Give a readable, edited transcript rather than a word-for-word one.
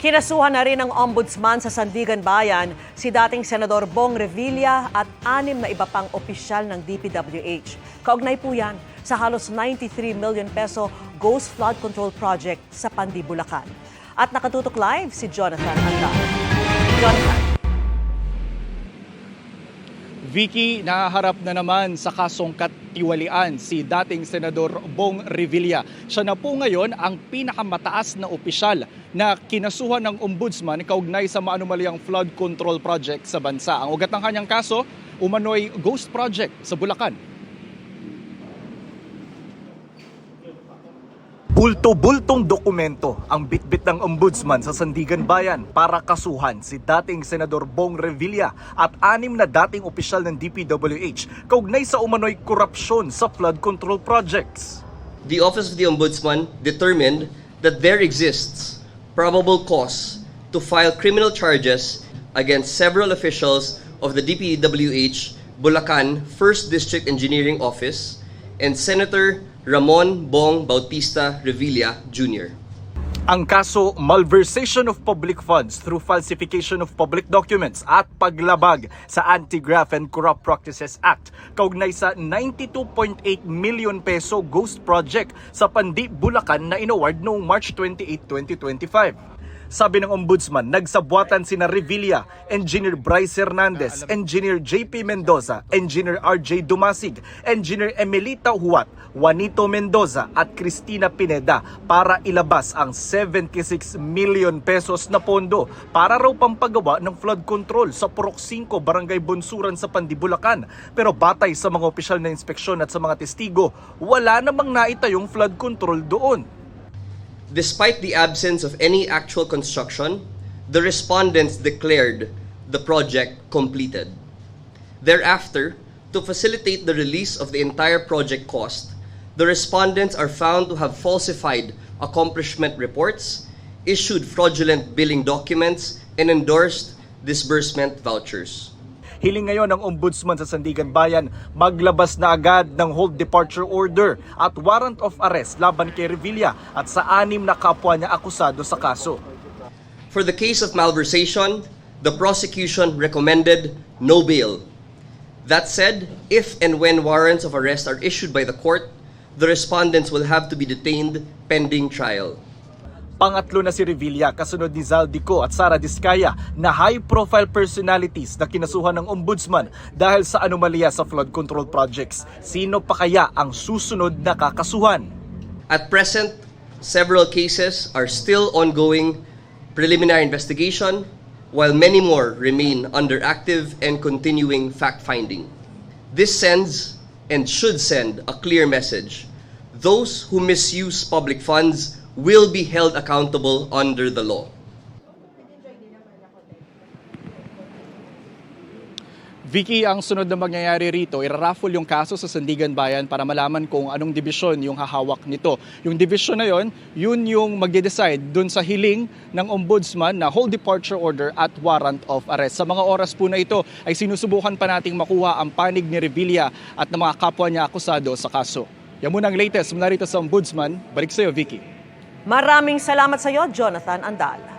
Kinasuhan na rin ng Ombudsman sa Sandigan Bayan si dating Senador Bong Revilla at 6 na iba pang opisyal ng DPWH. Kaugnay po yan sa halos 93 million peso Ghost Flood Control Project sa Pandi, Bulacan. At nakatutok live si Jonathan Anda. Jonathan. Vicky, nahaharap na naman sa kasong katiwalian si dating Senador Bong Revilla. Siya na po ngayon ang pinakamataas na opisyal na kinasuhan ng Ombudsman kaugnay sa maanumalyang flood control project sa bansa. Ang ugat ng kanyang kaso, umano'y ghost project sa Bulacan. Bulto-bultong dokumento ang bitbit ng Ombudsman sa Sandigan Bayan para kasuhan si dating Senador Bong Revilla at 6 na dating opisyal ng DPWH kaugnay sa umano'y korupsyon sa flood control projects. The Office of the Ombudsman determined that there exists probable cause to file criminal charges against several officials of the DPWH Bulacan 1st District Engineering Office and Senator Ramon Bong Bautista Revilla Jr. Ang kaso, malversation of public funds through falsification of public documents at paglabag sa Anti-Graft and Corrupt Practices Act kaugnay sa 92.8 million peso ghost project sa Pandi, Bulacan na inaward noong March 28, 2025. Sabi ng Ombudsman, nagsabwatan sina Revilla, Engineer Bryce Hernandez, Engineer JP Mendoza, Engineer RJ Dumasig, Engineer Emelita Huat, Juanito Mendoza at Cristina Pineda para ilabas ang 76 million pesos na pondo para raw pampagawa ng flood control sa Purok 5, Barangay Bonsuran sa Pandi, Bulacan. Pero batay sa mga opisyal na inspeksyon at sa mga testigo, wala namang naitayong flood control doon. Despite the absence of any actual construction, the respondents declared the project completed. Thereafter, to facilitate the release of the entire project cost, the respondents are found to have falsified accomplishment reports, issued fraudulent billing documents, and endorsed disbursement vouchers. Hiling ngayon ng Ombudsman sa Sandigan Bayan maglabas na agad ng hold departure order at warrant of arrest laban kay Revilla at sa 6 na kapwa niya akusado sa kaso. For the case of malversation, the prosecution recommended no bail. That said, if and when warrants of arrest are issued by the court, the respondents will have to be detained pending trial. Pangatlo na si Revilla kasunod ni Zaldico at Sara Diskaya na high-profile personalities na kinasuhan ng Ombudsman dahil sa anomalya sa flood control projects. Sino pa kaya ang susunod na kakasuhan? At present, several cases are still ongoing preliminary investigation, while many more remain under active and continuing fact-finding. This sends and should send a clear message. Those who misuse public funds will be held accountable under the law. Vicky, ang sunod na mangyayari rito, iraraffle yung kaso sa Sandigan Bayan para malaman kung anong dibisyon yung hahawak nito. Yung dibisyon na yun yung magde-decide dun sa hiling ng Ombudsman na hold departure order at warrant of arrest. Sa mga oras po na ito ay sinusubukan pa nating makuha ang panig ni Revilla at ng mga kapwa niya akusado sa kaso. Yan muna ang latest mula rito sa Ombudsman. Balik sa iyo, Vicky. Maraming salamat sa iyo, Jonathan Andal.